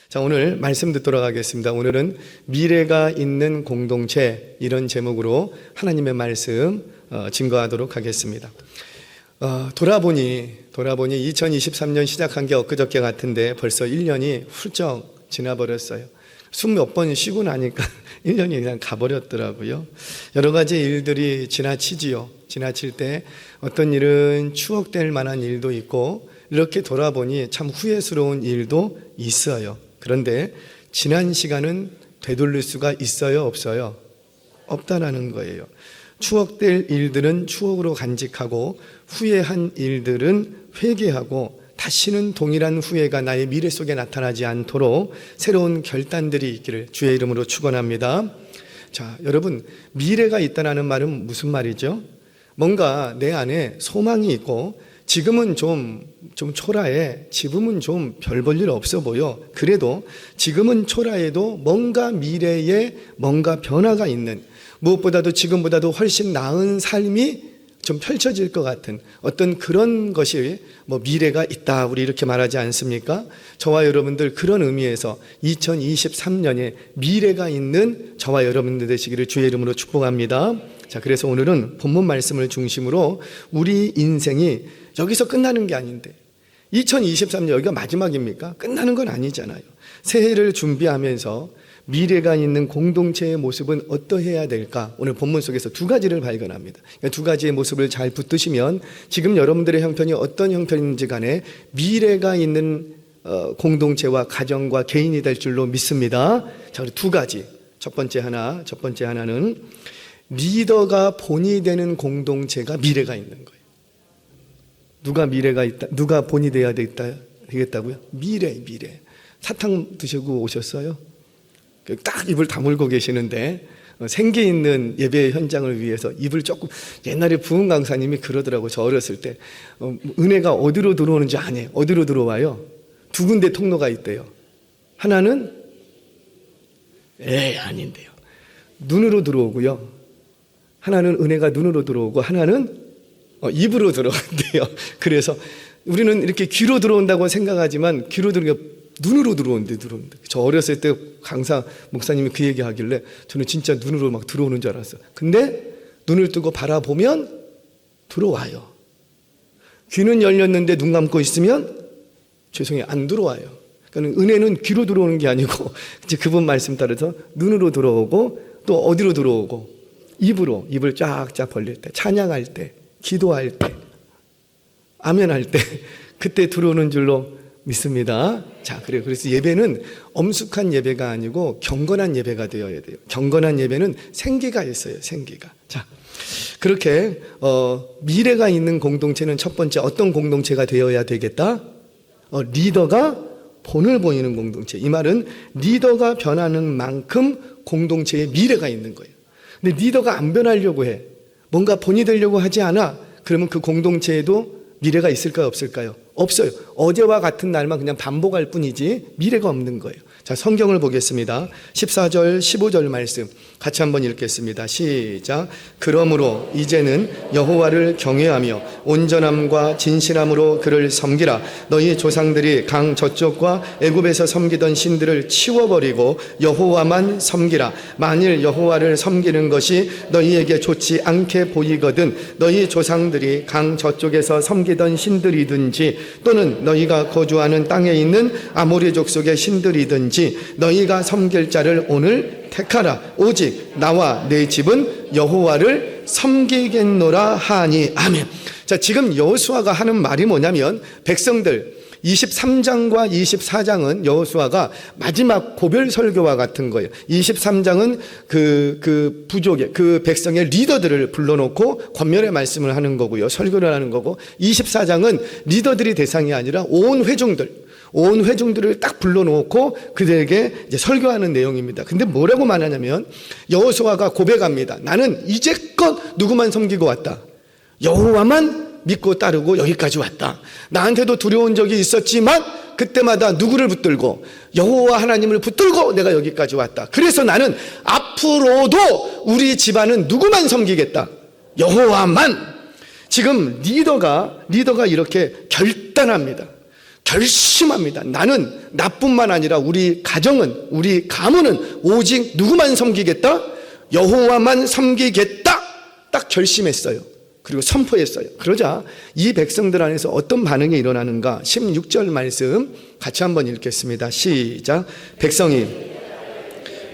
자, 오늘 말씀 듣도록 하겠습니다. 오늘은 미래가 있는 공동체, 이런 제목으로 하나님의 말씀 증거하도록 하겠습니다. 돌아보니 2023년 시작한 게 엊그저께 같은데 벌써 1년이 훌쩍 지나버렸어요. 숨 몇 번 쉬고 나니까 1년이 그냥 가버렸더라고요. 여러 가지 일들이 지나치지요. 지나칠 때 어떤 일은 추억될 만한 일도 있고, 이렇게 돌아보니 참 후회스러운 일도 있어요. 그런데 지난 시간은 되돌릴 수가 있어요, 없어요? 없다라는 거예요. 추억될 일들은 추억으로 간직하고, 후회한 일들은 회개하고, 다시는 동일한 후회가 나의 미래 속에 나타나지 않도록 새로운 결단들이 있기를 주의 이름으로 축원합니다. 자, 여러분, 미래가 있다는 말은 무슨 말이죠? 뭔가 내 안에 소망이 있고, 지금은 좀 초라해, 지금은 좀 별 볼 일 없어 보여. 그래도 지금은 초라해도 뭔가 미래에 뭔가 변화가 있는, 무엇보다도 지금보다도 훨씬 나은 삶이 좀 펼쳐질 것 같은 어떤 그런 것이 미래가 있다, 우리 이렇게 말하지 않습니까? 저와 여러분들 그런 의미에서 2023년에 미래가 있는 저와 여러분들 되시기를 주의 이름으로 축복합니다. 자, 그래서 오늘은 본문 말씀을 중심으로 우리 인생이 여기서 끝나는 게 아닌데, 2023년 여기가 마지막입니까? 끝나는 건 아니잖아요. 새해를 준비하면서 미래가 있는 공동체의 모습은 어떠해야 될까? 오늘 본문 속에서 두 가지를 발견합니다. 두 가지의 모습을 잘 붙드시면 지금 여러분들의 형편이 어떤 형편인지 간에 미래가 있는 공동체와 가정과 개인이 될 줄로 믿습니다. 자, 두 가지. 첫 번째 하나는 리더가 본이 되는 공동체가 미래가 있는 거예요. 누가 미래가 있다, 누가 본이 돼야 되겠다고요? 미래. 사탕 드시고 오셨어요? 딱 입을 다물고 계시는데, 생기 있는 예배 현장을 위해서 입을 조금, 옛날에 부흥 강사님이 그러더라고요. 저 어렸을 때 은혜가 어디로 들어오는지 아네요. 어디로 들어와요? 두 군데 통로가 있대요. 하나는 아닌데요, 눈으로 들어오고요, 하나는 은혜가 눈으로 들어오고, 하나는 입으로 들어온대요. 그래서 우리는 이렇게 귀로 들어온다고 생각하지만 귀로 들어오는 게 눈으로 들어온대. 저 어렸을 때 강사 목사님이 그 얘기 하길래 저는 진짜 눈으로 막 들어오는 줄 알았어요. 근데 눈을 뜨고 바라보면 들어와요. 귀는 열렸는데 눈 감고 있으면 죄송해요, 안 들어와요. 그러니까 은혜는 귀로 들어오는 게 아니고 이제 그분 말씀 따라서 눈으로 들어오고, 또 어디로 들어오고, 입으로, 입을 쫙쫙 벌릴 때, 찬양할 때, 기도할 때, 아멘할 때, 그때 들어오는 줄로 믿습니다. 자, 그래서 예배는 엄숙한 예배가 아니고 경건한 예배가 되어야 돼요. 경건한 예배는 생기가 있어요, 생기가. 자, 그렇게 미래가 있는 공동체는 첫 번째 어떤 공동체가 되어야 되겠다? 리더가 본을 보이는 공동체. 이 말은 리더가 변하는 만큼 공동체에 미래가 있는 거예요. 근데 리더가 안 변하려고 해, 뭔가 본이 되려고 하지 않아, 그러면 그 공동체에도 미래가 있을까요, 없을까요? 없어요. 어제와 같은 날만 그냥 반복할 뿐이지 미래가 없는 거예요. 자, 성경을 보겠습니다. 14절 15절 말씀 같이 한번 읽겠습니다. 시작. 그러므로 이제는 여호와를 경외하며 온전함과 진실함으로 그를 섬기라. 너희 조상들이 강 저쪽과 애굽에서 섬기던 신들을 치워버리고 여호와만 섬기라. 만일 여호와를 섬기는 것이 너희에게 좋지 않게 보이거든 너희 조상들이 강 저쪽에서 섬기던 신들이든지, 또는 너희가 거주하는 땅에 있는 아모리 족속의 신들이든지 너희가 섬길 자를 오늘 택하라. 오직 나와 내 집은 여호와를 섬기겠노라 하니. 아멘. 자, 지금 여호수아가 하는 말이 뭐냐면, 백성들 23장과 24장은 여호수아가 마지막 고별 설교와 같은 거예요. 23장은 그 부족의, 그 백성의 리더들을 불러놓고 권면의 말씀을 하는 거고요, 설교를 하는 거고, 24장은 리더들이 대상이 아니라 온 회중들을 딱 불러놓고 그들에게 이제 설교하는 내용입니다. 근데 뭐라고 말하냐면, 여호수아가 고백합니다. 나는 이제껏 누구만 섬기고 왔다. 여호와만 믿고 따르고 여기까지 왔다. 나한테도 두려운 적이 있었지만 그때마다 누구를 붙들고, 여호와 하나님을 붙들고 내가 여기까지 왔다. 그래서 나는 앞으로도 우리 집안은 누구만 섬기겠다. 여호와만. 지금 리더가 이렇게 결단합니다. 결심합니다. 나는 나뿐만 아니라 우리 가정은, 우리 가문은 오직 누구만 섬기겠다? 여호와만 섬기겠다. 딱 결심했어요. 그리고 선포했어요. 그러자 이 백성들 안에서 어떤 반응이 일어나는가? 16절 말씀 같이 한번 읽겠습니다. 시작. 백성이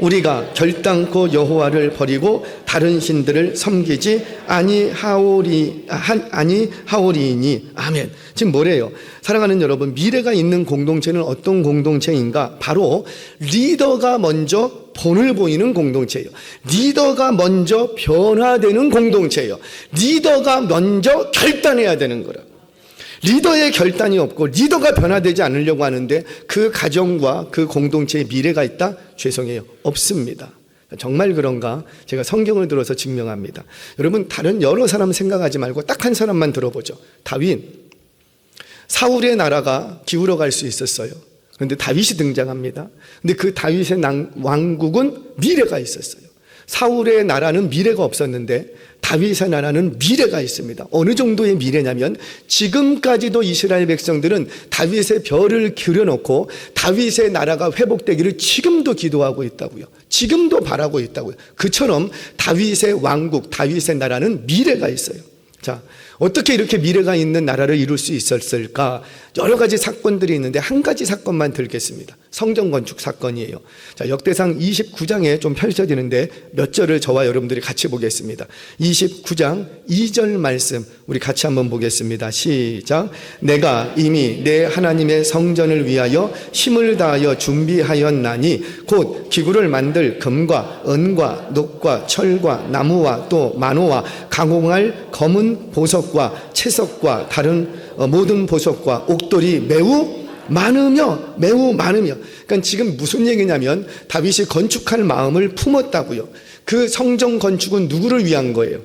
우리가 결단코 여호와를 버리고 다른 신들을 섬기지 아니하오리이니. 아멘. 지금 뭐래요? 사랑하는 여러분, 미래가 있는 공동체는 어떤 공동체인가? 바로 리더가 먼저 본을 보이는 공동체예요. 리더가 먼저 변화되는 공동체예요. 리더가 먼저 결단해야 되는 거라. 리더의 결단이 없고 리더가 변화되지 않으려고 하는데 그 가정과 그 공동체의 미래가 있다? 죄송해요. 없습니다. 정말 그런가? 제가 성경을 들어서 증명합니다. 여러분, 다른 여러 사람 생각하지 말고 딱 한 사람만 들어보죠. 다윗. 사울의 나라가 기울어 갈 수 있었어요. 그런데 다윗이 등장합니다. 근데 그 다윗의 왕국은 미래가 있었어요. 사울의 나라는 미래가 없었는데 다윗의 나라는 미래가 있습니다. 어느 정도의 미래냐면 지금까지도 이스라엘 백성들은 다윗의 별을 그려놓고 다윗의 나라가 회복되기를 지금도 기도하고 있다고요. 지금도 바라고 있다고요. 그처럼 다윗의 왕국, 다윗의 나라는 미래가 있어요. 자, 어떻게 이렇게 미래가 있는 나라를 이룰 수 있었을까? 여러 가지 사건들이 있는데 한 가지 사건만 들겠습니다. 성전 건축 사건이에요. 자, 역대상 29장에 좀 펼쳐지는데 몇 절을 저와 여러분들이 같이 보겠습니다. 29장 2절 말씀 우리 같이 한번 보겠습니다. 시작. 내가 이미 내 하나님의 성전을 위하여 힘을 다하여 준비하였나니 곧 기구를 만들 금과 은과 녹과 철과 나무와 또 만호와 강홍할 검은 보석과 채석과 다른 모든 보석과 옥돌이 매우 많으며. 그러니까 지금 무슨 얘기냐면 다윗이 건축할 마음을 품었다고요. 그 성전 건축은 누구를 위한 거예요?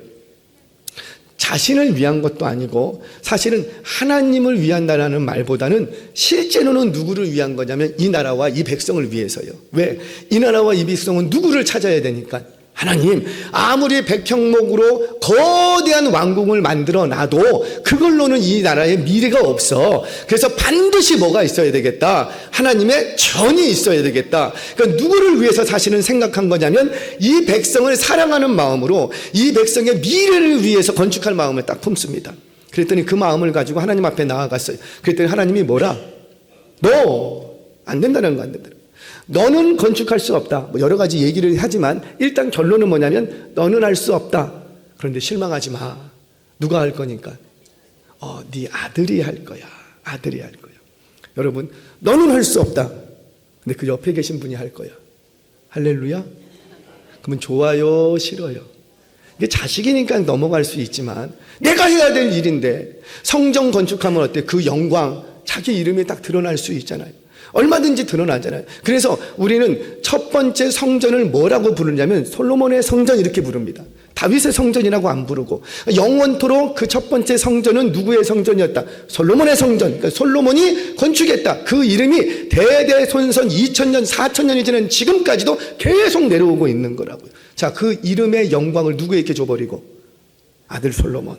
자신을 위한 것도 아니고 사실은 하나님을 위한다라는 말보다는 실제로는 누구를 위한 거냐면 이 나라와 이 백성을 위해서요. 왜? 이 나라와 이 백성은 누구를 찾아야 되니까. 하나님, 아무리 백형목으로 거대한 왕궁을 만들어 놔도 그걸로는 이 나라에 미래가 없어. 그래서 반드시 뭐가 있어야 되겠다? 하나님의 전이 있어야 되겠다. 그러니까 누구를 위해서 사실은 생각한 거냐면 이 백성을 사랑하는 마음으로 이 백성의 미래를 위해서 건축할 마음을 딱 품습니다. 그랬더니 그 마음을 가지고 하나님 앞에 나아갔어요. 그랬더니 하나님이 뭐라? 너 안 된다는 거, 안 된다. 너는 건축할 수 없다. 뭐 여러 가지 얘기를 하지만 일단 결론은 뭐냐면 너는 할 수 없다. 그런데 실망하지 마. 누가 할 거니까? 네 아들이 할 거야. 아들이 할 거야. 여러분, 너는 할 수 없다. 근데 그 옆에 계신 분이 할 거야. 할렐루야? 그러면 좋아요, 싫어요? 이게 자식이니까 넘어갈 수 있지만 내가 해야 될 일인데 성전 건축하면 어때? 그 영광, 자기 이름이 딱 드러날 수 있잖아요. 얼마든지 드러나잖아요. 그래서 우리는 첫 번째 성전을 뭐라고 부르냐면 솔로몬의 성전 이렇게 부릅니다. 다윗의 성전이라고 안 부르고 영원토록 그 첫 번째 성전은 누구의 성전이었다? 솔로몬의 성전. 그러니까 솔로몬이 건축했다. 그 이름이 대대손손 2000년 4000년이 지난 지금까지도 계속 내려오고 있는 거라고요. 자, 그 이름의 영광을 누구에게 줘버리고? 아들 솔로몬.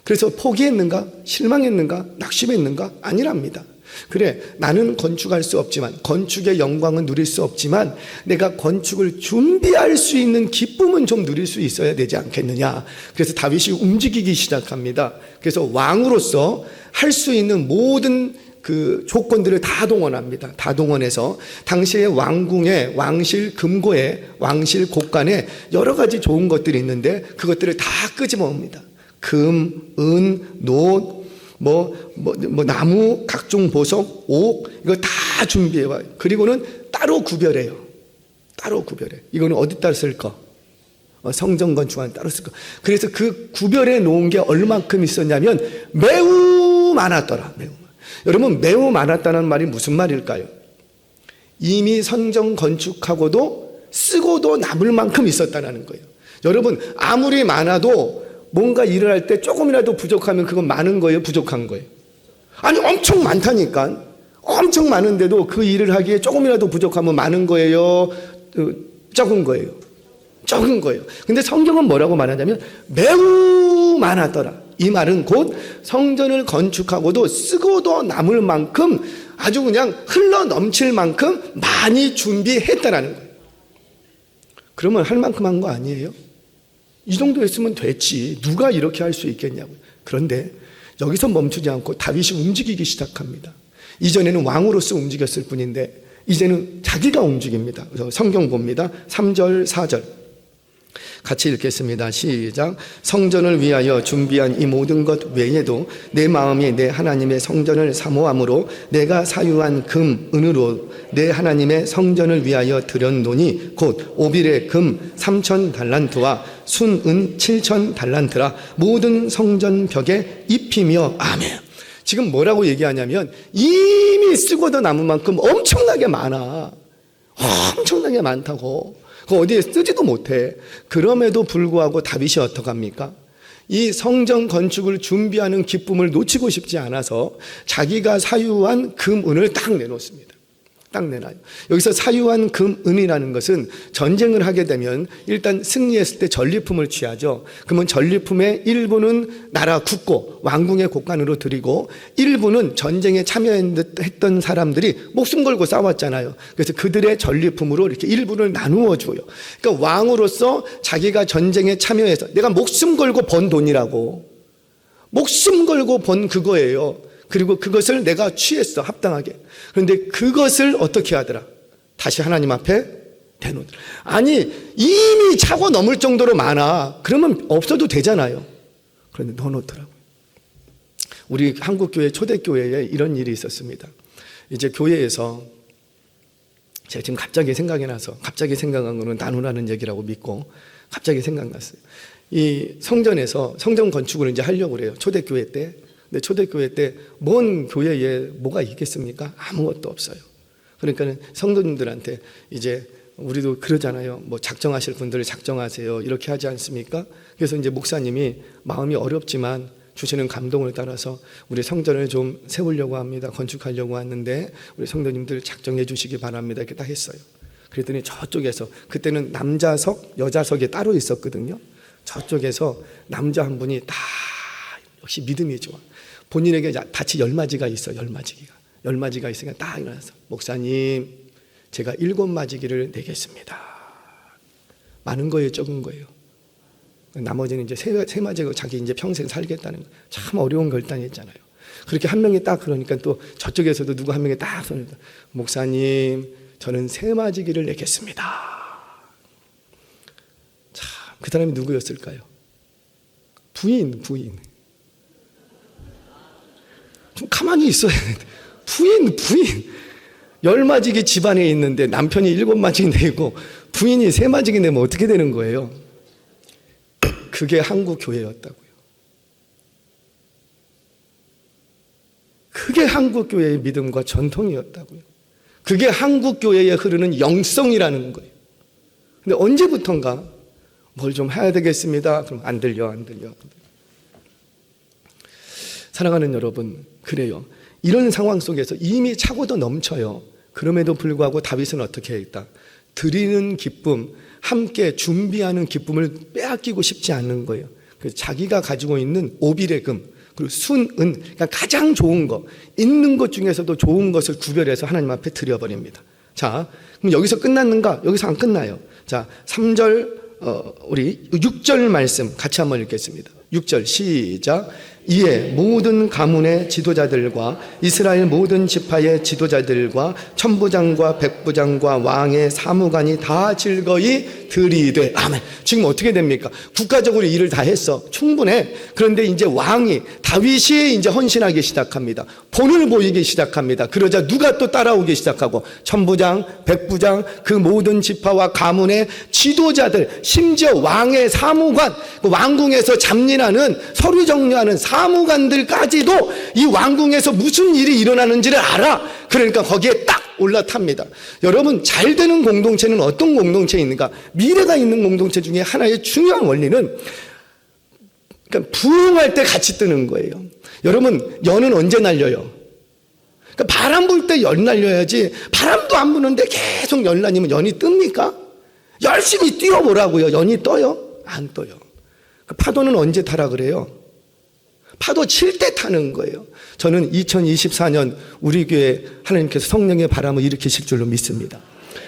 그래서 포기했는가? 실망했는가? 낙심했는가? 아니랍니다. 그래, 나는 건축할 수 없지만, 건축의 영광은 누릴 수 없지만 내가 건축을 준비할 수 있는 기쁨은 좀 누릴 수 있어야 되지 않겠느냐. 그래서 다윗이 움직이기 시작합니다. 그래서 왕으로서 할 수 있는 모든 그 조건들을 다 동원합니다. 다 동원해서 당시의 왕궁에, 왕실 금고에, 왕실 곡간에 여러 가지 좋은 것들이 있는데 그것들을 다 끄집어옵니다. 금, 은, 노, 나무, 각종 보석, 옥, 이거 다 준비해와요. 그리고는 따로 구별해요. 따로 구별해. 이거는 어디다 쓸까? 성전 건축안 따로 쓸까? 그래서 그 구별해 놓은 게 얼마큼 있었냐면 매우 많았더라. 매우. 여러분, 매우 많았다는 말이 무슨 말일까요? 이미 성전 건축하고도 쓰고도 남을 만큼 있었다는 거예요. 여러분, 아무리 많아도 뭔가 일을 할 때 조금이라도 부족하면 그건 많은 거예요? 부족한 거예요? 아니, 엄청 많다니까. 엄청 많은데도 그 일을 하기에 조금이라도 부족하면 많은 거예요? 적은 거예요? 적은 거예요. 근데 성경은 뭐라고 말하냐면 매우 많았더라. 이 말은 곧 성전을 건축하고도 쓰고도 남을 만큼 아주 그냥 흘러 넘칠 만큼 많이 준비했다라는 거예요. 그러면 할 만큼 한 거 아니에요? 이 정도 했으면 됐지. 누가 이렇게 할 수 있겠냐고요. 그런데 여기서 멈추지 않고 다윗이 움직이기 시작합니다. 이전에는 왕으로서 움직였을 뿐인데 이제는 자기가 움직입니다. 그래서 성경 봅니다. 3절, 4절. 같이 읽겠습니다. 시작. 성전을 위하여 준비한 이 모든 것 외에도 내 마음이 내 하나님의 성전을 사모함으로 내가 사유한 금, 은으로 내 하나님의 성전을 위하여 드렸노니 곧 오빌의 금 3,000달란트와 순은 7,000달란트라 모든 성전 벽에 입히며 아멘. 지금 뭐라고 얘기하냐면 이미 쓰고도 남은 만큼 엄청나게 많아. 엄청나게 많다고. 그 어디에 쓰지도 못해. 그럼에도 불구하고 다윗이 어떡합니까? 이 성전 건축을 준비하는 기쁨을 놓치고 싶지 않아서 자기가 사유한 금, 은을 딱 내놓습니다. 딱 내놔요. 여기서 사유한 금, 은이라는 것은 전쟁을 하게 되면 일단 승리했을 때 전리품을 취하죠. 그러면 전리품의 일부는 나라 국고, 왕궁의 곳간으로 드리고 일부는 전쟁에 참여했던 사람들이 목숨 걸고 싸웠잖아요. 그래서 그들의 전리품으로 이렇게 일부를 나누어 줘요. 그러니까 왕으로서 자기가 전쟁에 참여해서 내가 목숨 걸고 번 돈이라고. 목숨 걸고 번 그거예요. 그리고 그것을 내가 취했어, 합당하게. 그런데 그것을 어떻게 하더라? 다시 하나님 앞에 대놓더라. 아니, 이미 차고 넘을 정도로 많아. 그러면 없어도 되잖아요. 그런데 넣어놓더라고요. 우리 한국교회 초대교회에 이런 일이 있었습니다. 이제 교회에서 제가 지금 갑자기 생각이 나서 갑자기 생각한 거는 나누라는 얘기라고 믿고 갑자기 생각났어요. 이 성전에서 성전 건축을 이제 하려고 그래요. 초대교회 때. 근데 초대교회 때 먼 교회에 뭐가 있겠습니까? 아무것도 없어요. 그러니까 성도님들한테 이제 우리도 그러잖아요. 뭐 작정하실 분들 작정하세요. 이렇게 하지 않습니까? 그래서 이제 목사님이 마음이 어렵지만 주시는 감동을 따라서 우리 성전을 좀 세우려고 합니다. 건축하려고 왔는데 우리 성도님들 작정해 주시기 바랍니다. 이렇게 딱 했어요. 그랬더니 저쪽에서 그때는 남자석, 여자석이 따로 있었거든요. 저쪽에서 남자 한 분이 다 역시 믿음이 좋아. 본인에게 밭이 열마지가 있어. 열마지가 있으니까 딱 일어나서 목사님 제가 7마지기를 내겠습니다. 많은 거예요, 적은 거예요? 나머지는 이제 세 마지고 자기 이제 평생 살겠다는 거. 참 어려운 결단이었잖아요. 그렇게 한 명이 딱 그러니까 또 저쪽에서도 누구 한 명이 딱 손을 들어 목사님 저는 3마지기를 내겠습니다. 참 그 사람이 누구였을까요? 부인. 좀 가만히 있어야 돼. 부인. 10마지기 집안에 있는데 남편이 7마지기 내고 부인이 3마지기 내면 어떻게 되는 거예요? 그게 한국 교회였다고요. 그게 한국 교회의 믿음과 전통이었다고요. 그게 한국 교회에 흐르는 영성이라는 거예요. 근데 언제부턴가 뭘 좀 해야 되겠습니다. 그럼 안 들려. 사랑하는 여러분, 그래요. 이런 상황 속에서 이미 차고도 넘쳐요. 그럼에도 불구하고 다윗은 어떻게 했다? 드리는 기쁨, 함께 준비하는 기쁨을 빼앗기고 싶지 않는 거예요. 그래서 자기가 가지고 있는 오빌의 금, 그리고 순은, 그러니까 가장 좋은 거, 있는 것 중에서도 좋은 것을 구별해서 하나님 앞에 드려버립니다. 자, 그럼 여기서 끝났는가? 여기서 안 끝나요. 자, 3절, 우리 6절 말씀 같이 한번 읽겠습니다. 6절 시작. 이에 모든 가문의 지도자들과 이스라엘 모든 지파의 지도자들과 천부장과 백부장과 왕의 사무관이 다 즐거이 들이되 아멘. 지금 어떻게 됩니까? 국가적으로 일을 다 했어. 충분해. 그런데 이제 왕이 다윗이 이제 헌신하기 시작합니다. 본을 보이기 시작합니다. 그러자 누가 또 따라오기 시작하고 천부장, 백부장, 그 모든 지파와 가문의 지도자들, 심지어 왕의 사무관, 그 왕궁에서 잡일하는 서류 정리하는 사무관들까지도 이 왕궁에서 무슨 일이 일어나는지를 알아. 그러니까 거기에 딱 올라탑니다. 여러분, 잘 되는 공동체는 어떤 공동체에 있는가? 미래가 있는 공동체 중에 하나의 중요한 원리는 그러니까 부흥할 때 같이 뜨는 거예요. 여러분, 연은 언제 날려요? 그러니까 바람 불 때 연 날려야지. 바람도 안 부는데 계속 연 날리면 연이 뜹니까? 열심히 뛰어보라고요. 연이 떠요? 안 떠요. 그 파도는 언제 타라 그래요? 파도 칠 때 타는 거예요. 저는 2024년 우리 교회 하나님께서 성령의 바람을 일으키실 줄로 믿습니다.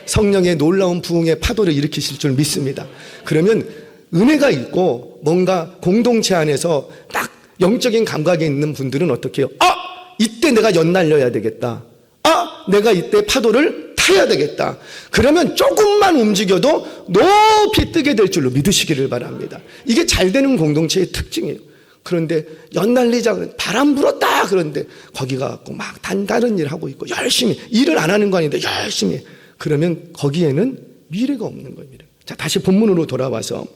성령의 놀라운 부흥의 파도를 일으키실 줄 믿습니다. 그러면 은혜가 있고 뭔가 공동체 안에서 딱 영적인 감각이 있는 분들은 어떻게 해요? 이때 내가 연날려야 되겠다. 내가 이때 파도를 타야 되겠다. 그러면 조금만 움직여도 높이 뜨게 될 줄로 믿으시기를 바랍니다. 이게 잘 되는 공동체의 특징이에요. 그런데 연날리자, 바람 불었다 그런데 거기 가고 막 다른 일 하고 있고 열심히 일을 안 하는 거 아닌데 열심히 해. 그러면 거기에는 미래가 없는 거예요. 미래. 자, 다시 본문으로 돌아와서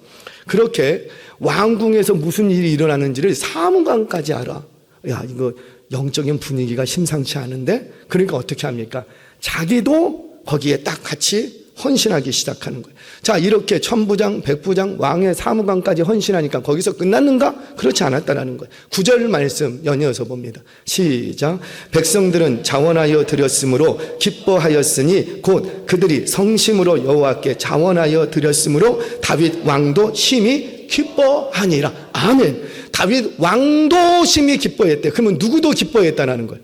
그렇게 왕궁에서 무슨 일이 일어나는지를 사무관까지 알아. 야, 이거 영적인 분위기가 심상치 않은데? 그러니까 어떻게 합니까? 자기도 거기에 딱 같이 헌신하기 시작하는 거예요. 자, 이렇게 천부장, 백부장, 왕의 사무관까지 헌신하니까 거기서 끝났는가? 그렇지 않았다라는 거예요. 9절 말씀 연이어서 봅니다. 시작. 백성들은 자원하여 드렸으므로 기뻐하였으니 곧 그들이 성심으로 여호와께 자원하여 드렸으므로 다윗 왕도 심히 기뻐하니라. 아멘. 다윗 왕도 심히 기뻐했대. 그러면 누구도 기뻐했다라는 거예요.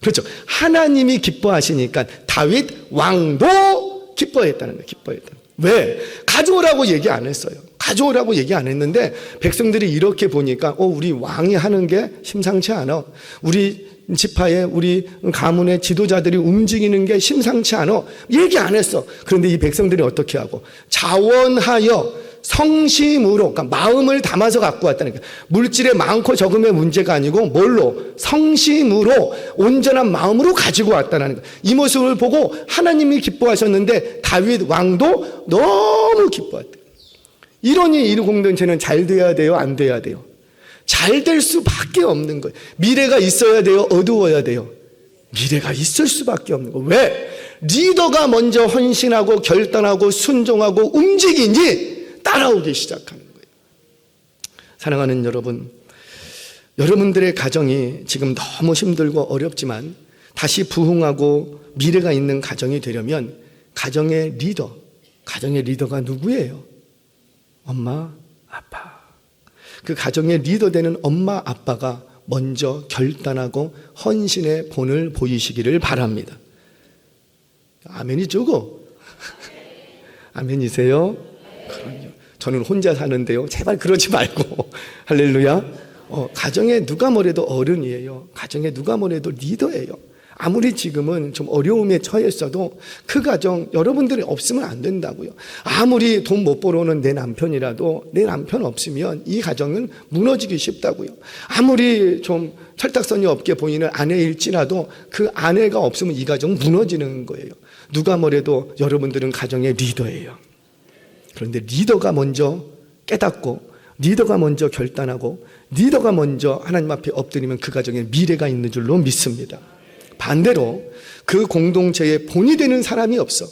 그렇죠. 하나님이 기뻐하시니까 다윗 왕도 기뻐했다는 거예요. 기뻐했다는 거예요. 왜? 가져오라고 얘기 안 했어요. 가져오라고 얘기 안 했는데 백성들이 이렇게 보니까 우리 왕이 하는 게 심상치 않아. 우리 지파의 우리 가문의 지도자들이 움직이는 게 심상치 않아. 얘기 안 했어. 그런데 이 백성들이 어떻게 하고 자원하여 성심으로, 그러니까 마음을 담아서 갖고 왔다는 거예요. 물질의 많고 적음의 문제가 아니고 뭘로? 성심으로, 온전한 마음으로 가지고 왔다는 거예요. 이 모습을 보고 하나님이 기뻐하셨는데 다윗 왕도 너무 기뻐했대요. 이러니 이 공동체는 잘 돼야 돼요? 안 돼야 돼요? 잘 될 수밖에 없는 거예요. 미래가 있어야 돼요? 어두워야 돼요? 미래가 있을 수밖에 없는 거예요. 왜? 리더가 먼저 헌신하고 결단하고 순종하고 움직이니 따라오기 시작하는 거예요. 사랑하는 여러분, 여러분들의 가정이 지금 너무 힘들고 어렵지만 다시 부흥하고 미래가 있는 가정이 되려면 가정의 리더가 누구예요? 엄마, 아빠. 그 가정의 리더 되는 엄마, 아빠가 먼저 결단하고 헌신의 본을 보이시기를 바랍니다. 아멘이죠? 아멘이세요? 그럼요. 저는 혼자 사는데요. 제발 그러지 말고. 할렐루야. 가정에 누가 뭐래도 어른이에요. 가정에 누가 뭐래도 리더예요. 아무리 지금은 좀 어려움에 처했어도 그 가정 여러분들이 없으면 안 된다고요. 아무리 돈 못 벌어오는 내 남편이라도 내 남편 없으면 이 가정은 무너지기 쉽다고요. 아무리 좀 철딱선이 없게 보이는 아내일지라도 그 아내가 없으면 이 가정 무너지는 거예요. 누가 뭐래도 여러분들은 가정의 리더예요. 그런데 리더가 먼저 깨닫고 리더가 먼저 결단하고 리더가 먼저 하나님 앞에 엎드리면 그 가정에 미래가 있는 줄로 믿습니다. 반대로 그 공동체에 본이 되는 사람이 없어.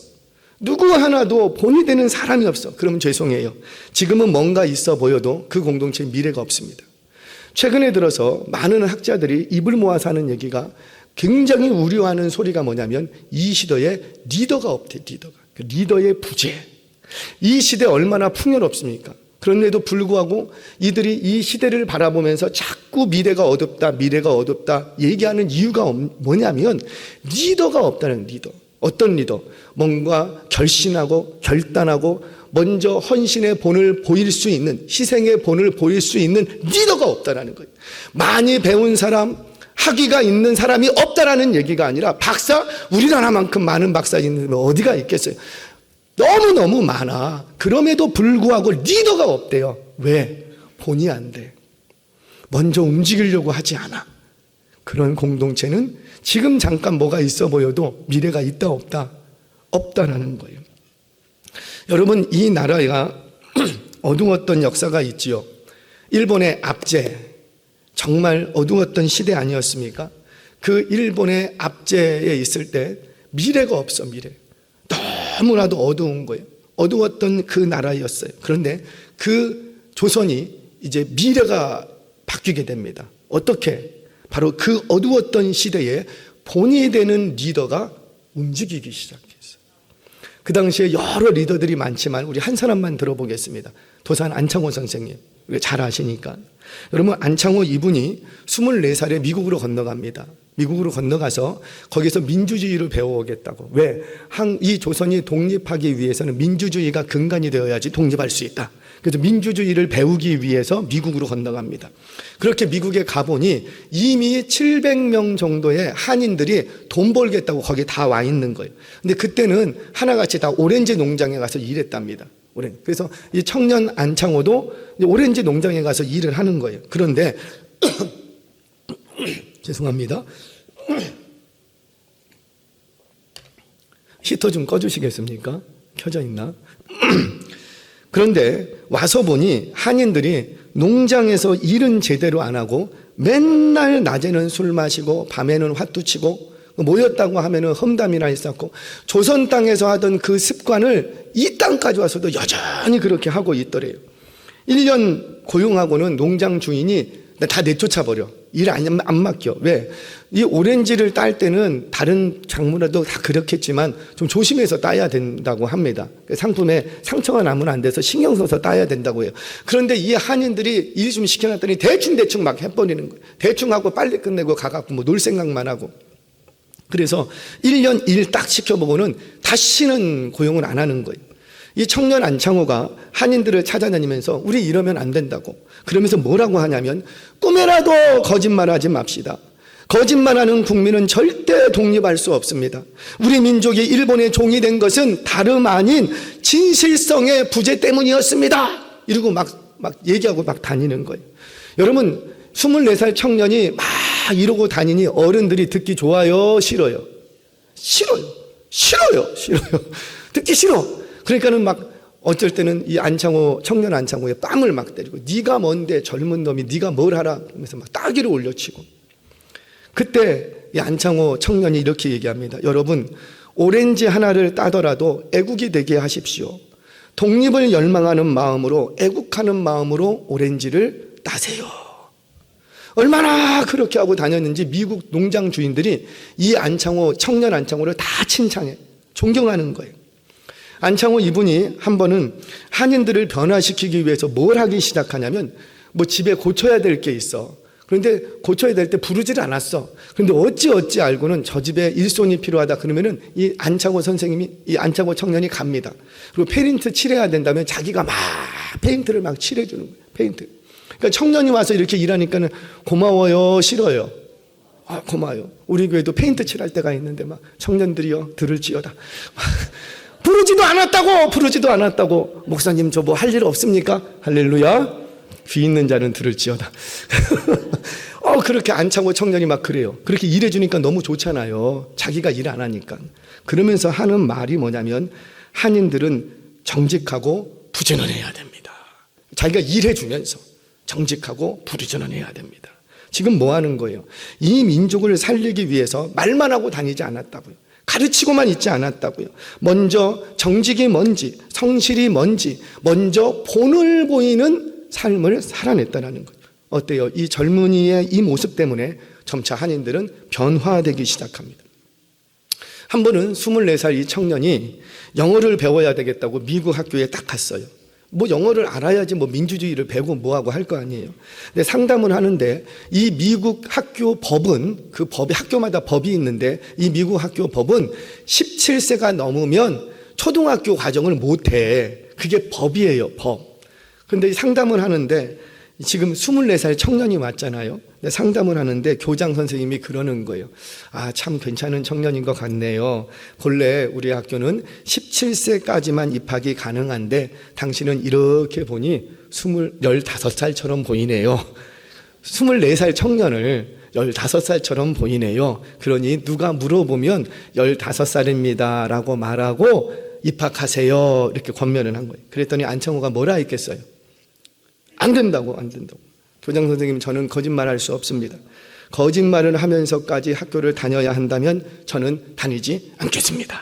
누구 하나도 본이 되는 사람이 없어. 그러면 죄송해요. 지금은 뭔가 있어 보여도 그 공동체에 미래가 없습니다. 최근에 들어서 많은 학자들이 입을 모아서 하는 얘기가 굉장히 우려하는 소리가 뭐냐면 이 시대에 리더가 없대. 그 리더의 부재. 이 시대 얼마나 풍요롭습니까? 그런데도 불구하고 이들이 이 시대를 바라보면서 자꾸 미래가 어둡다 얘기하는 이유가 뭐냐면 리더가 없다는 리더. 어떤 리더? 뭔가 결심하고 결단하고 먼저 헌신의 본을 보일 수 있는, 희생의 본을 보일 수 있는 리더가 없다는 거예요. 많이 배운 사람, 학위가 있는 사람이 없다라는 얘기가 아니라 박사, 우리나라만큼 많은 박사 있는 어디가 있겠어요? 너무너무 많아. 그럼에도 불구하고 리더가 없대요. 왜? 본이 안 돼. 먼저 움직이려고 하지 않아. 그런 공동체는 지금 잠깐 뭐가 있어 보여도 미래가 있다 없다? 없다라는 거예요. 여러분, 이 나라가 어두웠던 역사가 있지요. 일본의 압제, 정말 어두웠던 시대 아니었습니까? 그 일본의 압제에 있을 때 미래가 없어. 미래. 너무나도 어두운 거예요. 어두웠던 그 나라였어요. 그런데 그 조선이 이제 미래가 바뀌게 됩니다. 어떻게? 바로 그 어두웠던 시대에 본이 되는 리더가 움직이기 시작했어요. 그 당시에 여러 리더들이 많지만 우리 한 사람만 들어보겠습니다. 도산 안창호 선생님. 잘 아시니까. 여러분, 안창호 이분이 24살에 미국으로 건너갑니다. 미국으로 건너가서 거기서 민주주의를 배워오겠다고. 왜? 이 조선이 독립하기 위해서는 민주주의가 근간이 되어야지 독립할 수 있다. 그래서 민주주의를 배우기 위해서 미국으로 건너갑니다. 그렇게 미국에 가보니 이미 700명 정도의 한인들이 돈 벌겠다고 거기 다 와 있는 거예요. 근데 그때는 하나같이 다 오렌지 농장에 가서 일했답니다. 그래서 이 청년 안창호도 오렌지 농장에 가서 일을 하는 거예요. 그런데 죄송합니다. 히터 좀 꺼주시겠습니까? 켜져 있나? 그런데 와서 보니 한인들이 농장에서 일은 제대로 안 하고 맨날 낮에는 술 마시고 밤에는 화투 치고 모였다고 하면은 험담이나 있었고 조선 땅에서 하던 그 습관을 이 땅까지 와서도 여전히 그렇게 하고 있더래요. 1년 고용하고는 농장 주인이 다 내쫓아버려. 일 안 맡겨. 왜? 이 오렌지를 딸 때는 다른 작물에도 다 그렇겠지만 좀 조심해서 따야 된다고 합니다. 상품에 상처가 나면 안 돼서 신경 써서 따야 된다고 해요. 그런데 이 한인들이 일 좀 시켜놨더니 대충 막 해버리는 거예요. 대충 하고 빨리 끝내고 가갖고 뭐 놀 생각만 하고. 그래서 1년 일 딱 시켜보고는 다시는 고용을 안 하는 거예요. 이 청년 안창호가 한인들을 찾아다니면서 우리 이러면 안 된다고. 그러면서 뭐라고 하냐면 꿈에라도 거짓말하지 맙시다. 거짓말하는 국민은 절대 독립할 수 없습니다. 우리 민족이 일본의 종이 된 것은 다름 아닌 진실성의 부재 때문이었습니다. 이러고 막 얘기하고 막 다니는 거예요. 여러분, 24살 청년이 막 이러고 다니니 어른들이 듣기 좋아요? 싫어요? 싫어요. 듣기 싫어. 그러니까는 막 어쩔 때는 이 안창호, 청년 안창호에 뺨을 막 때리고 네가 뭔데 젊은 놈이 네가 뭘 하라 하면서 막 따귀를 올려치고. 그때 이 안창호 청년이 이렇게 얘기합니다. 여러분, 오렌지 하나를 따더라도 애국이 되게 하십시오. 독립을 열망하는 마음으로, 애국하는 마음으로 오렌지를 따세요. 얼마나 그렇게 하고 다녔는지 미국 농장 주인들이 이 안창호, 청년 안창호를 다 칭찬해. 존경하는 거예요. 안창호 이분이 한 번은 한인들을 변화시키기 위해서 뭘 하기 시작하냐면 뭐 집에 고쳐야 될 게 있어. 그런데 고쳐야 될 때 부르질 않았어. 그런데 어찌 알고는 저 집에 일손이 필요하다 그러면은 이 안창호 선생님이, 이 안창호 청년이 갑니다. 그리고 페인트 칠해야 된다면 자기가 막 페인트를 막 칠해주는 거예요. 페인트. 그러니까 청년이 와서 이렇게 일하니까는 고마워요, 싫어요? 아, 고마워요. 우리 교회도 페인트 칠할 때가 있는데 막 청년들이요 들을지어다. 부르지도 않았다고. 목사님 저 뭐 할 일 없습니까? 할렐루야. 귀 있는 자는 들을지어다. 그렇게 안창호 청년이 막 그래요. 그렇게 일해주니까 너무 좋잖아요. 자기가 일 안 하니까. 그러면서 하는 말이 뭐냐면 한인들은 정직하고 부지런해야 됩니다. 자기가 일해주면서 정직하고 부지런해야 됩니다. 지금 뭐 하는 거예요? 이 민족을 살리기 위해서 말만 하고 다니지 않았다고요. 가르치고만 있지 않았다고요. 먼저 정직이 뭔지, 성실이 뭔지 먼저 본을 보이는 삶을 살아냈다는 거예요. 어때요? 이 젊은이의 이 모습 때문에 점차 한인들은 변화되기 시작합니다. 한 번은 24살 이 청년이 영어를 배워야 되겠다고 미국 학교에 딱 갔어요. 뭐 영어를 알아야지 뭐 민주주의를 배우고 뭐하고 할 거 아니에요. 근데 상담을 하는데 이 미국 학교 법은, 그 법이, 학교마다 법이 있는데 이 미국 학교 법은 17세가 넘으면 초등학교 과정을 못해. 그게 법이에요, 법. 근데 상담을 하는데 지금 24살 청년이 왔잖아요. 상담을 하는데 교장 선생님이 그러는 거예요. 아, 참 괜찮은 청년인 것 같네요. 본래 우리 학교는 17세까지만 입학이 가능한데 당신은 이렇게 보니 15살처럼 보이네요. 24살 청년을 15살처럼 보이네요. 그러니 누가 물어보면 15살입니다 라고 말하고 입학하세요. 이렇게 권면을 한 거예요. 그랬더니 안창호가 뭐라 했겠어요? 안 된다고. 교장 선생님, 저는 거짓말할 수 없습니다. 거짓말을 하면서까지 학교를 다녀야 한다면 저는 다니지 않겠습니다.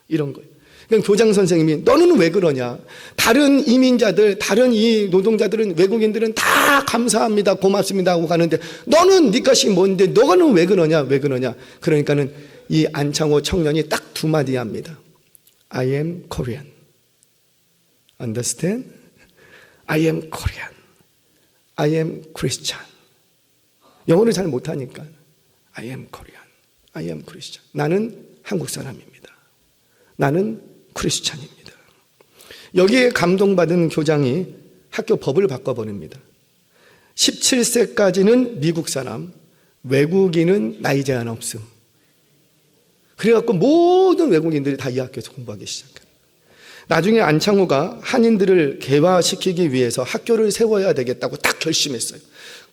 이런 거예요. 그러니까 교장 선생님이 너는 왜 그러냐? 다른 이민자들, 다른 이 노동자들은, 외국인들은 다 감사합니다, 고맙습니다 하고 가는데 너는 네 것이 뭔데 너는 왜 그러냐? 그러니까는 이 안창호 청년이 딱 두 마디 합니다. I am Korean. Understand? I am Korean. I am Christian. 영어를 잘 못하니까 I am Korean. I am Christian. 나는 한국 사람입니다. 나는 크리스찬입니다. 여기에 감동받은 교장이 학교 법을 바꿔버립니다. 17세까지는 미국 사람, 외국인은 나이 제한 없음. 그래갖고 모든 외국인들이 다 이 학교에서 공부하기 시작해요. 나중에 안창호가 한인들을 개화시키기 위해서 학교를 세워야 되겠다고 딱 결심했어요.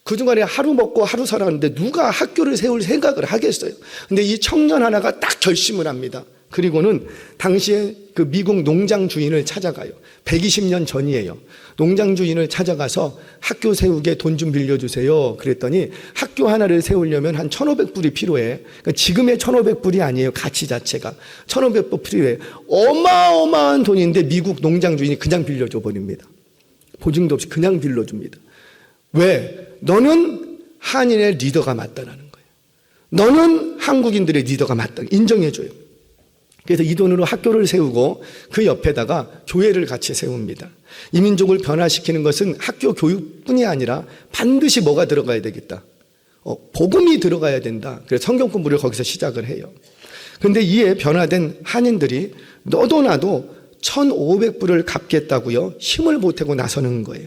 그동안에 하루 먹고 하루 살았는데 누가 학교를 세울 생각을 하겠어요. 근데 이 청년 하나가 딱 결심을 합니다. 그리고는 당시에 그 미국 농장 주인을 찾아가요. 120년 전이에요. 농장 주인을 찾아가서 학교 세우게 돈 좀 빌려주세요. 그랬더니 학교 하나를 세우려면 한 1,500불이 필요해. 그러니까 지금의 1,500불이 아니에요. 가치 자체가. 1,500불 필요해. 어마어마한 돈인데 미국 농장 주인이 그냥 빌려줘 버립니다. 보증도 없이 그냥 빌려줍니다. 왜? 너는 한인의 리더가 맞다라는 거예요. 너는 한국인들의 리더가 맞다. 인정해줘요. 그래서 이 돈으로 학교를 세우고 그 옆에다가 교회를 같이 세웁니다. 이 민족을 변화시키는 것은 학교 교육뿐이 아니라 반드시 뭐가 들어가야 되겠다. 복음이 들어가야 된다. 그래서 성경 공부를 거기서 시작을 해요. 그런데 이에 변화된 한인들이 너도 나도 1,500불을 갚겠다고요. 힘을 보태고 나서는 거예요.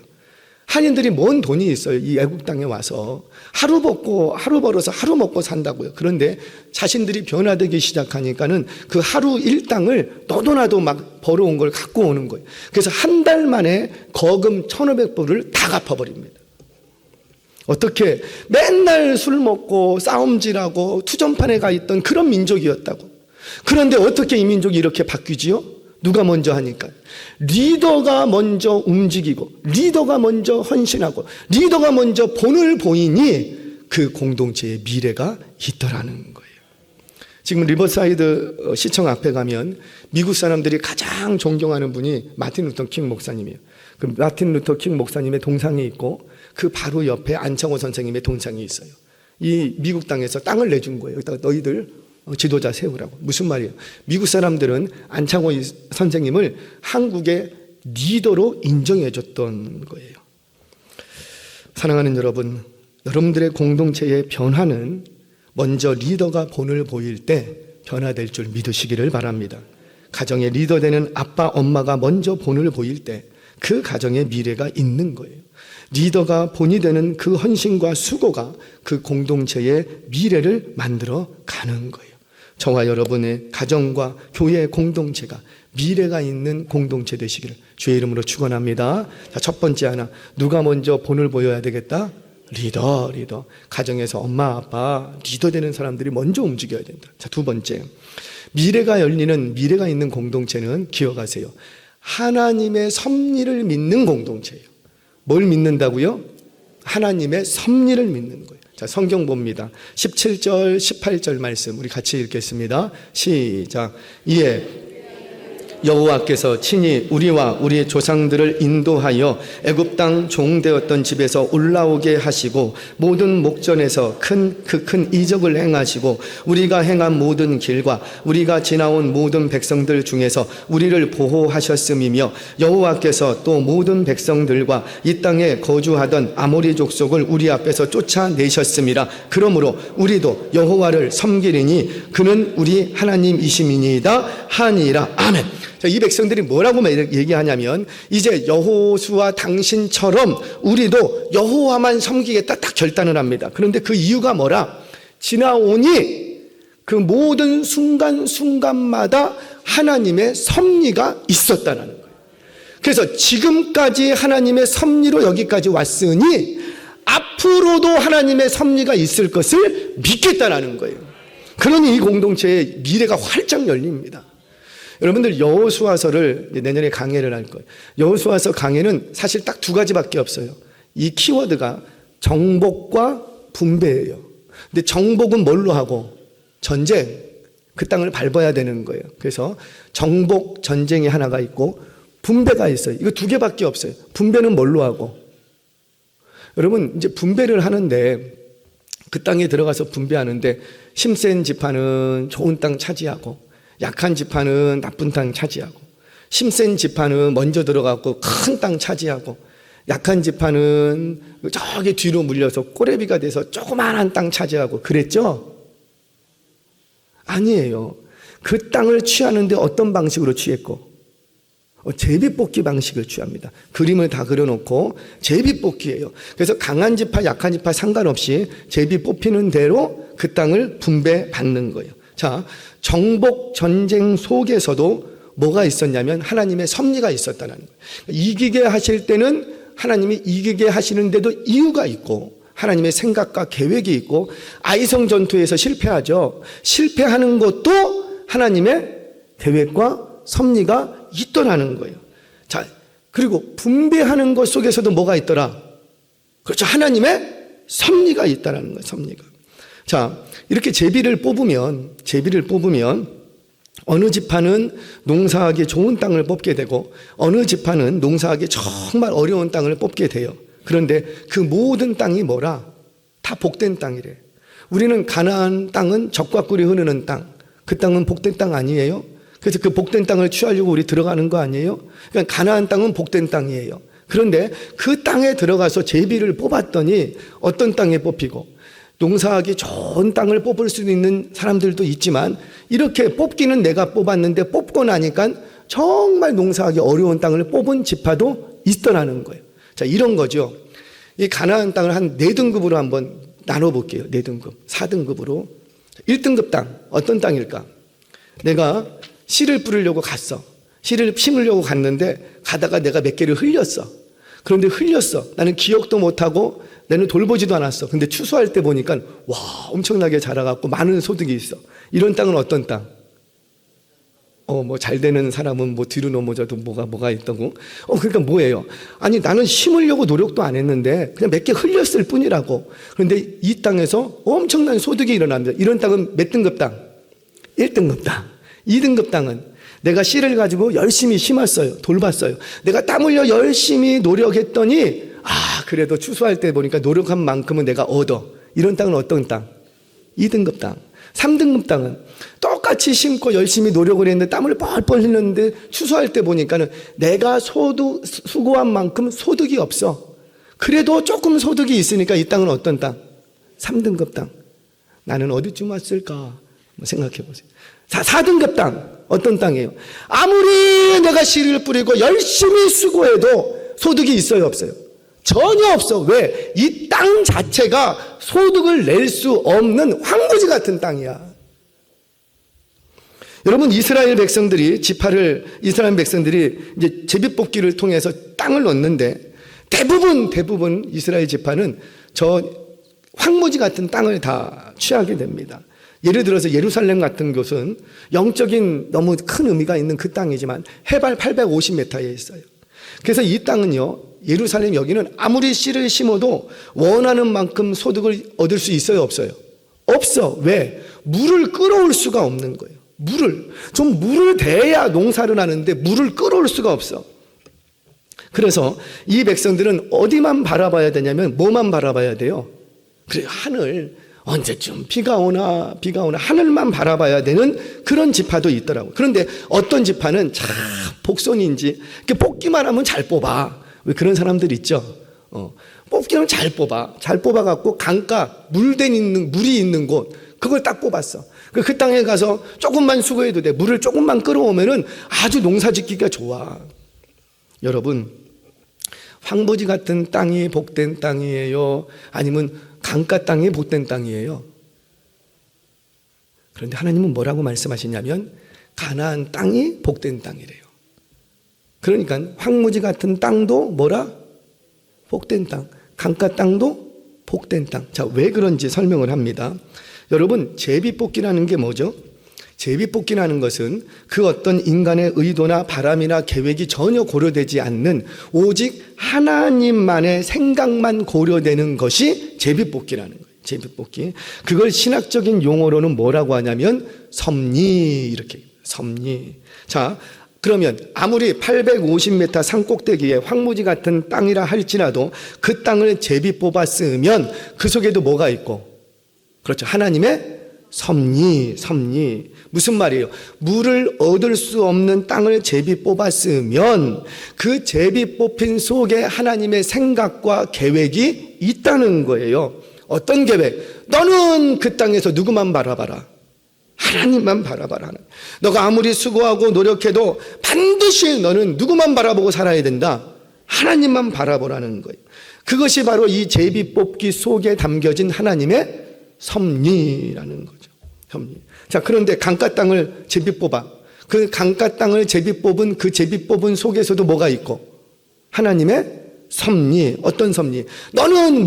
한인들이 뭔 돈이 있어요. 이 애국 땅에 와서 하루 벌어서 하루 먹고 산다고요. 그런데 자신들이 변화되기 시작하니까는 그 하루 일당을 너도 나도 막 벌어온 걸 갖고 오는 거예요. 그래서 한 달 만에 거금 1,500불을 다 갚아버립니다. 어떻게? 맨날 술 먹고 싸움질하고 투전판에 가 있던 그런 민족이었다고. 그런데 어떻게 이 민족이 이렇게 바뀌지요? 누가 먼저 하니까? 리더가 먼저 움직이고, 리더가 먼저 헌신하고, 리더가 먼저 본을 보이니 그 공동체의 미래가 있더라는 거예요. 지금 리버사이드 시청 앞에 가면 미국 사람들이 가장 존경하는 분이 마틴 루터 킹 목사님이에요. 그 마틴 루터 킹 목사님의 동상이 있고 그 바로 옆에 안창호 선생님의 동상이 있어요. 이 미국 땅에서 땅을 내준 거예요. 여기다가 너희들 지도자 세우라고. 무슨 말이에요? 미국 사람들은 안창호 선생님을 한국의 리더로 인정해 줬던 거예요. 사랑하는 여러분, 여러분들의 공동체의 변화는 먼저 리더가 본을 보일 때 변화될 줄 믿으시기를 바랍니다. 가정의 리더 되는 아빠, 엄마가 먼저 본을 보일 때 그 가정의 미래가 있는 거예요. 리더가 본이 되는 그 헌신과 수고가 그 공동체의 미래를 만들어 가는 거예요. 저와 여러분의 가정과 교회의 공동체가 미래가 있는 공동체 되시기를 주의 이름으로 축원합니다. 자, 첫 번째 하나, 누가 먼저 본을 보여야 되겠다? 리더. 가정에서 엄마, 아빠, 리더 되는 사람들이 먼저 움직여야 된다. 자, 두 번째, 미래가 있는 공동체는 기억하세요. 하나님의 섭리를 믿는 공동체예요. 뭘 믿는다고요? 하나님의 섭리를 믿는 거예요. 자, 성경 봅니다. 17절, 18절 말씀 우리 같이 읽겠습니다. 시작. 이에 여호와께서 친히 우리와 우리 조상들을 인도하여 애굽 땅 종되었던 집에서 올라오게 하시고 모든 목전에서 큰 이적을 행하시고 우리가 행한 모든 길과 우리가 지나온 모든 백성들 중에서 우리를 보호하셨음이며 여호와께서 또 모든 백성들과 이 땅에 거주하던 아모리 족속을 우리 앞에서 쫓아내셨음이라. 그러므로 우리도 여호와를 섬기리니 그는 우리 하나님이심이니이다 하니라. 아멘. 이 백성들이 뭐라고 얘기하냐면 이제 여호수아 당신처럼 우리도 여호와만 섬기겠다 딱 결단을 합니다. 그런데 그 이유가 뭐라? 지나오니 그 모든 순간순간마다 하나님의 섭리가 있었다는 거예요. 그래서 지금까지 하나님의 섭리로 여기까지 왔으니 앞으로도 하나님의 섭리가 있을 것을 믿겠다는 거예요. 그러니 이 공동체의 미래가 활짝 열립니다. 여러분들 여호수아서를 내년에 강해를 할 거예요. 여호수아서 강해는 사실 딱 두 가지밖에 없어요. 이 키워드가 정복과 분배예요. 근데 정복은 뭘로 하고? 전쟁. 그 땅을 밟아야 되는 거예요. 그래서 정복 전쟁이 하나가 있고 분배가 있어요. 이거 두 개밖에 없어요. 분배는 뭘로 하고? 여러분 이제 분배를 하는데 그 땅에 들어가서 분배하는데 힘센 지파는 좋은 땅 차지하고 약한 지파는 나쁜 땅 차지하고, 힘센 지파는 먼저 들어가고 큰 땅 차지하고, 약한 지파는 저기 뒤로 물려서 꼬레비가 돼서 조그마한 땅 차지하고 그랬죠? 아니에요. 그 땅을 취하는데 어떤 방식으로 취했고? 제비뽑기 방식을 취합니다. 그림을 다 그려놓고 제비뽑기예요. 그래서 강한 지파, 약한 지파 상관없이 제비 뽑히는 대로 그 땅을 분배받는 거예요. 자, 정복 전쟁 속에서도 뭐가 있었냐면 하나님의 섭리가 있었다는 거예요. 이기게 하실 때는 하나님이 이기게 하시는데도 이유가 있고 하나님의 생각과 계획이 있고, 아이성 전투에서 실패하죠. 실패하는 것도 하나님의 계획과 섭리가 있더라는 거예요. 자, 그리고 분배하는 것 속에서도 뭐가 있더라? 그렇죠. 하나님의 섭리가 있다라는 거예요. 섭리가. 자, 이렇게 제비를 뽑으면 어느 지파는 농사하기 좋은 땅을 뽑게 되고 어느 지파는 농사하기 정말 어려운 땅을 뽑게 돼요. 그런데 그 모든 땅이 뭐라? 다 복된 땅이래. 우리는 가나안 땅은 젖과 꿀이 흐르는 땅, 그 땅은 복된 땅 아니에요? 그래서 그 복된 땅을 취하려고 우리 들어가는 거 아니에요? 그러니까 가나안 땅은 복된 땅이에요. 그런데 그 땅에 들어가서 제비를 뽑았더니 어떤 땅에 뽑히고, 농사하기 좋은 땅을 뽑을 수 있는 사람들도 있지만 이렇게 뽑기는 내가 뽑았는데 뽑고 나니까 정말 농사하기 어려운 땅을 뽑은 지파도 있더라는 거예요. 자, 이런 거죠. 이 가나안 땅을 한 4등급으로 한번 나눠볼게요. 4등급, 4등급으로. 1등급 땅, 어떤 땅일까? 내가 씨를 뿌리려고 갔어. 씨를 심으려고 갔는데 가다가 내가 몇 개를 흘렸어. 그런데 흘렸어. 나는 기억도 못하고 나는 돌보지도 않았어. 근데 추수할 때 보니까 와, 엄청나게 자라갖고 많은 소득이 있어. 이런 땅은 어떤 땅? 뭐 잘 되는 사람은 뭐 뒤로 넘어져도 뭐가 있다고. 그러니까 뭐예요? 아니, 나는 심으려고 노력도 안 했는데 그냥 몇 개 흘렸을 뿐이라고. 그런데 이 땅에서 엄청난 소득이 일어납니다. 이런 땅은 몇 등급 땅? 1등급 땅. 2등급 땅은 내가 씨를 가지고 열심히 심었어요. 돌봤어요. 내가 땀 흘려 열심히 노력했더니 그래도 추수할 때 보니까 노력한 만큼은 내가 얻어. 이런 땅은 어떤 땅? 2등급 땅. 3등급 땅은 똑같이 심고 열심히 노력을 했는데 땀을 뻘뻘 흘렸는데 추수할 때 보니까는 내가 수고한 만큼 소득이 없어. 그래도 조금 소득이 있으니까 이 땅은 어떤 땅? 3등급 땅. 나는 어디쯤 왔을까? 생각해 보세요. 4등급 땅. 어떤 땅이에요? 아무리 내가 씨를 뿌리고 열심히 수고해도 소득이 있어요, 없어요? 전혀 없어. 왜? 이 땅 자체가 소득을 낼 수 없는 황무지 같은 땅이야. 여러분, 이스라엘 백성들이 이제 제비뽑기를 통해서 땅을 얻는데 대부분 이스라엘 지파는 저 황무지 같은 땅을 다 취하게 됩니다. 예를 들어서 예루살렘 같은 곳은 영적인 너무 큰 의미가 있는 그 땅이지만 해발 850m에 있어요. 그래서 이 땅은요, 예루살렘 여기는 아무리 씨를 심어도 원하는 만큼 소득을 얻을 수 있어요, 없어요? 없어. 왜? 물을 끌어올 수가 없는 거예요. 물을 대야 농사를 하는데 물을 끌어올 수가 없어. 그래서 이 백성들은 어디만 바라봐야 되냐면 뭐만 바라봐야 돼요? 그래, 하늘. 언제쯤 비가 오나 하늘만 바라봐야 되는 그런 지파도 있더라고. 그런데 어떤 지파는 참 복선인지 뽑기만 하면 잘 뽑아. 왜 그런 사람들 있죠? 뽑기는 잘 뽑아갖고 강가 물이 있는 곳 그걸 딱 뽑았어. 그 땅에 가서 조금만 수고해도 돼. 물을 조금만 끌어오면은 아주 농사짓기가 좋아. 여러분, 황무지 같은 땅이 복된 땅이에요? 아니면 강가 땅이 복된 땅이에요? 그런데 하나님은 뭐라고 말씀하시냐면 가나안 땅이 복된 땅이래요. 그러니까 황무지 같은 땅도 뭐라? 복된 땅. 강가 땅도 복된 땅. 자, 왜 그런지 설명을 합니다. 여러분, 제비뽑기라는 게 뭐죠? 제비뽑기라는 것은 그 어떤 인간의 의도나 바람이나 계획이 전혀 고려되지 않는 오직 하나님만의 생각만 고려되는 것이 제비뽑기라는 거예요. 제비뽑기. 그걸 신학적인 용어로는 뭐라고 하냐면 섭리, 이렇게. 섭리. 자, 그러면 아무리 850m 산꼭대기에 황무지 같은 땅이라 할지라도 그 땅을 제비 뽑았으면 그 속에도 뭐가 있고, 그렇죠, 하나님의 섭리. 무슨 말이에요? 물을 얻을 수 없는 땅을 제비 뽑았으면 그 제비 뽑힌 속에 하나님의 생각과 계획이 있다는 거예요. 어떤 계획? 너는 그 땅에서 누구만 바라봐라. 하나님만 바라봐라. 너가 아무리 수고하고 노력해도 반드시 너는 누구만 바라보고 살아야 된다. 하나님만 바라보라는 거예요. 그것이 바로 이 제비 뽑기 속에 담겨진 하나님의 섭리라는 거죠. 섭리. 자, 그런데 강가 땅을 제비 뽑아. 그 강가 땅을 제비 뽑은 그 제비 뽑은 속에서도 뭐가 있고? 하나님의 섭리. 어떤 섭리? 너는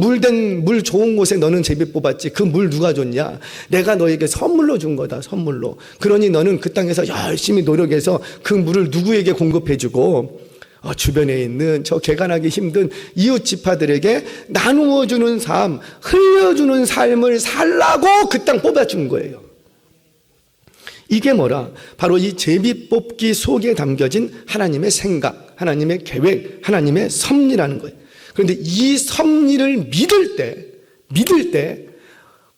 물 좋은 곳에 너는 제비 뽑았지. 그 물 누가 줬냐? 내가 너에게 선물로 준 거다. 선물로. 그러니 너는 그 땅에서 열심히 노력해서 그 물을 누구에게 공급해주고 주변에 있는 저 개간하기 힘든 이웃 지파들에게 나누어주는 삶, 흘려주는 삶을 살라고 그 땅 뽑아준 거예요. 이게 뭐라? 바로 이 제비 뽑기 속에 담겨진 하나님의 생각, 하나님의 계획, 하나님의 섭리라는 거예요. 그런데 이 섭리를 믿을 때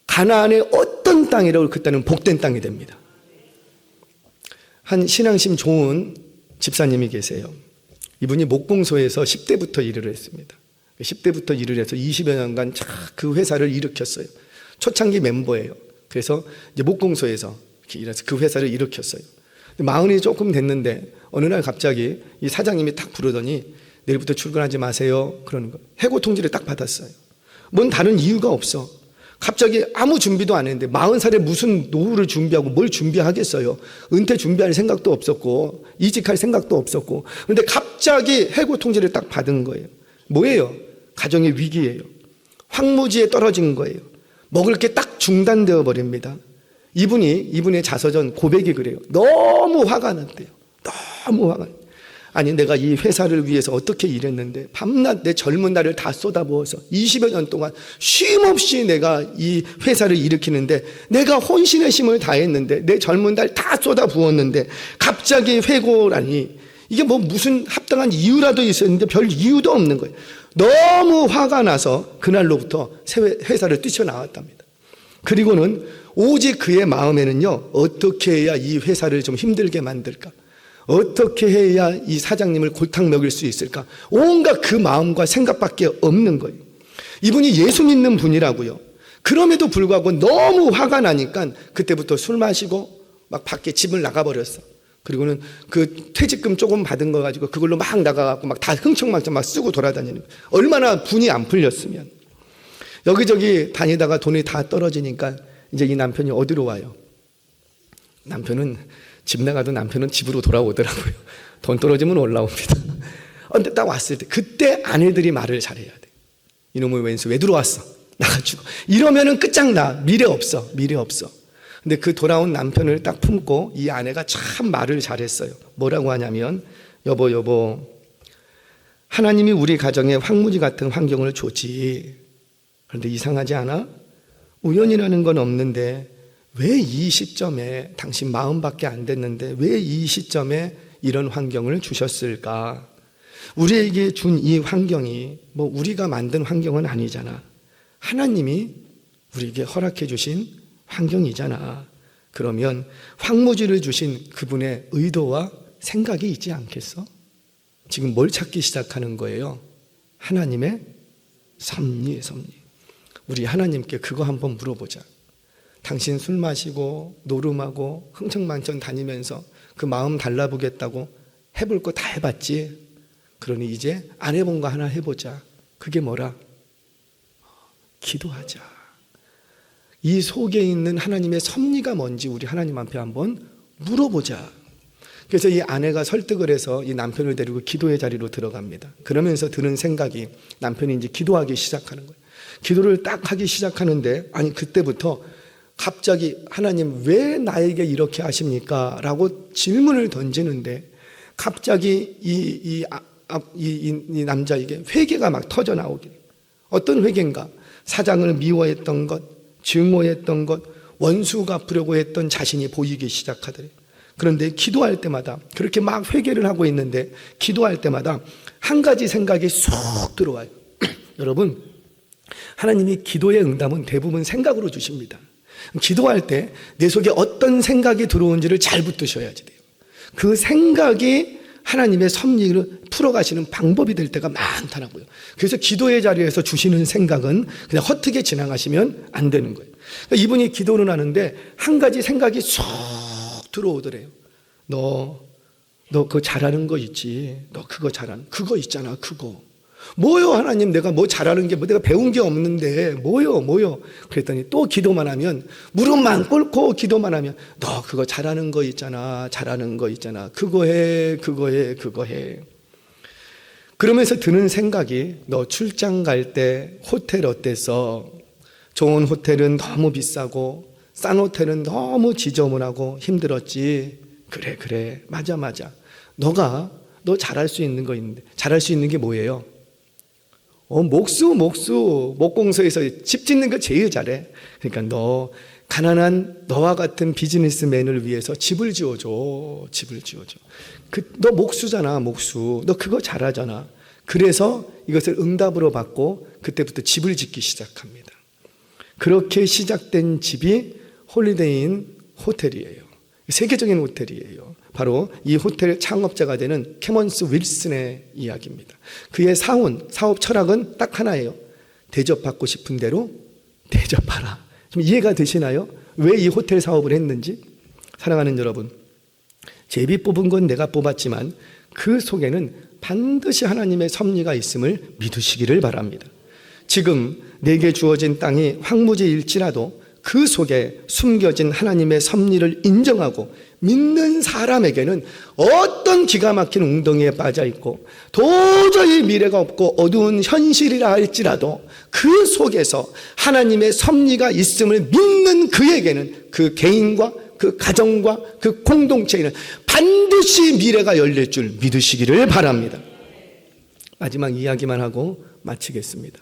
가나안의 어떤 땅이라고 그 땅은 복된 땅이 됩니다. 한 신앙심 좋은 집사님이 계세요. 이분이 목공소에서 10대부터 일을 했습니다. 10대부터 일을 해서 20여 년간 그 회사를 일으켰어요. 초창기 멤버예요. 그래서 이제 목공소에서 일해서 그 회사를 일으켰어요. 마흔이 조금 됐는데 어느 날 갑자기 이 사장님이 딱 부르더니 내일부터 출근하지 마세요. 그러는 거. 해고 통지를 딱 받았어요. 뭔 다른 이유가 없어. 갑자기 아무 준비도 안 했는데 40살에 무슨 노후를 준비하고 뭘 준비하겠어요. 은퇴 준비할 생각도 없었고 이직할 생각도 없었고 그런데 갑자기 해고 통지를 딱 받은 거예요. 뭐예요? 가정의 위기예요. 황무지에 떨어진 거예요. 먹을 게 딱 중단되어 버립니다. 이분의 자서전 고백이 그래요. 너무 화가 났대요. 너무 화가 났대요. 아니 내가 이 회사를 위해서 어떻게 일했는데 밤낮 내 젊은 날을 다 쏟아부어서 20여 년 동안 쉼없이 내가 이 회사를 일으키는데 내가 혼신의 힘을 다했는데 내 젊은 날 다 쏟아부었는데 갑자기 회고라니 이게 뭐 무슨 합당한 이유라도 있었는데 별 이유도 없는 거예요. 너무 화가 나서 그날로부터 회사를 뛰쳐나왔답니다. 그리고는 오직 그의 마음에는요 어떻게 해야 이 회사를 좀 힘들게 만들까, 어떻게 해야 이 사장님을 골탕 먹일 수 있을까, 온갖 그 마음과 생각밖에 없는 거예요. 이분이 예수 믿는 분이라고요. 그럼에도 불구하고 너무 화가 나니까 그때부터 술 마시고 막 밖에 집을 나가버렸어. 그리고는 그 퇴직금 조금 받은 거 가지고 그걸로 막 나가갖고 막 다 흥청망청 막 쓰고 돌아다니는 거예요. 얼마나 분이 안 풀렸으면. 여기저기 다니다가 돈이 다 떨어지니까 이제 이 남편이 어디로 와요? 남편은 집 나가도 남편은 집으로 돌아오더라고요. 돈 떨어지면 올라옵니다. 근데 딱 왔을 때 그때 아내들이 말을 잘해야 돼. 이놈의 왼수 왜 들어왔어? 나가지고 이러면은 끝장나. 미래 없어. 근데 그 돌아온 남편을 딱 품고 이 아내가 참 말을 잘했어요. 뭐라고 하냐면 여보 하나님이 우리 가정에 황무지 같은 환경을 줬지. 그런데 이상하지 않아? 우연이라는 건 없는데 왜 이 시점에 당신 마음밖에 안 됐는데 왜 이 시점에 이런 환경을 주셨을까? 우리에게 준 이 환경이 뭐 우리가 만든 환경은 아니잖아. 하나님이 우리에게 허락해 주신 환경이잖아. 그러면 황무지를 주신 그분의 의도와 생각이 있지 않겠어? 지금 뭘 찾기 시작하는 거예요? 하나님의 섭리. 우리 하나님께 그거 한번 물어보자. 당신 술 마시고 노름하고 흥청망청 다니면서 그 마음 달라보겠다고 해볼 거 다 해봤지? 그러니 이제 안 해본 거 하나 해보자. 그게 뭐라? 기도하자. 이 속에 있는 하나님의 섭리가 뭔지 우리 하나님 앞에 한번 물어보자. 그래서 이 아내가 설득을 해서 이 남편을 데리고 기도의 자리로 들어갑니다. 그러면서 드는 생각이 남편이 이제 기도하기 시작하는 거예요. 기도를 딱 하기 시작하는데 아니 그때부터 갑자기 하나님 왜 나에게 이렇게 하십니까? 라고 질문을 던지는데 갑자기 이 남자에게 회개가 막 터져 나오게. 어떤 회개인가? 사장을 미워했던 것, 증오했던 것, 원수 갚으려고 했던 자신이 보이기 시작하더래요. 그런데 기도할 때마다 그렇게 막 회개를 하고 있는데 기도할 때마다 한 가지 생각이 쏙 들어와요. 여러분, 하나님이 기도의 응답은 대부분 생각으로 주십니다. 기도할 때 내 속에 어떤 생각이 들어온지를 잘 붙드셔야지 돼요. 그 생각이 하나님의 섭리를 풀어가시는 방법이 될 때가 많더라고요. 그래서 기도의 자리에서 주시는 생각은 그냥 헛되게 지나가시면 안 되는 거예요. 그러니까 이분이 기도를 하는데 한 가지 생각이 쏙 들어오더래요. 너 그거 잘하는 거 있지? 너 그거 잘하는 그거 있잖아. 그거 뭐요 하나님, 내가 뭐 잘하는 게 뭐 내가 배운 게 없는데 뭐요 그랬더니 또 기도만 하면, 무릎만 꿇고 기도만 하면, 너 그거 잘하는 거 있잖아. 잘하는 거 있잖아. 그거 해. 그러면서 드는 생각이, 너 출장 갈 때 호텔 어땠어? 좋은 호텔은 너무 비싸고 싼 호텔은 너무 지저분하고 힘들었지. 그래 맞아. 너 잘할 수 있는 거 있는데, 잘할 수 있는 게 뭐예요? 목공소에서 집 짓는 거 제일 잘해. 그러니까 너 가난한 너와 같은 비즈니스맨을 위해서 집을 지어줘. 너 목수잖아. 너 그거 잘하잖아. 그래서 이것을 응답으로 받고 그때부터 집을 짓기 시작합니다. 그렇게 시작된 집이 홀리데이인 호텔이에요. 세계적인 호텔이에요. 바로 이 호텔 창업자가 되는 캐먼스 윌슨의 이야기입니다. 그의 사업 철학은 딱 하나예요. 대접받고 싶은 대로 대접하라. 좀 이해가 되시나요? 왜 이 호텔 사업을 했는지? 사랑하는 여러분, 제비 뽑은 건 내가 뽑았지만 그 속에는 반드시 하나님의 섭리가 있음을 믿으시기를 바랍니다. 지금 내게 주어진 땅이 황무지일지라도 그 속에 숨겨진 하나님의 섭리를 인정하고 믿는 사람에게는 어떤 기가 막힌 웅덩이에 빠져 있고 도저히 미래가 없고 어두운 현실이라 할지라도 그 속에서 하나님의 섭리가 있음을 믿는 그에게는, 그 개인과 그 가정과 그 공동체에는 반드시 미래가 열릴 줄 믿으시기를 바랍니다. 마지막 이야기만 하고 마치겠습니다.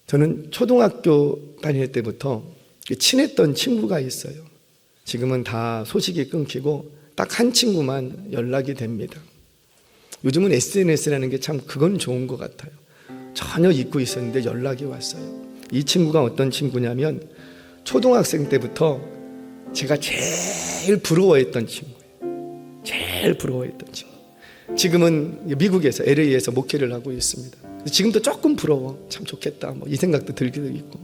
저는 초등학교 다닐 때부터 친했던 친구가 있어요. 지금은 다 소식이 끊기고 딱 한 친구만 연락이 됩니다. 요즘은 SNS라는 게 참 그건 좋은 것 같아요. 전혀 잊고 있었는데 연락이 왔어요. 이 친구가 어떤 친구냐면 초등학생 때부터 제가 제일 부러워했던 친구예요. 제일 부러워했던 친구. 지금은 미국에서 LA에서 목회를 하고 있습니다. 지금도 조금 부러워. 참 좋겠다. 이 생각도 들기도 있고.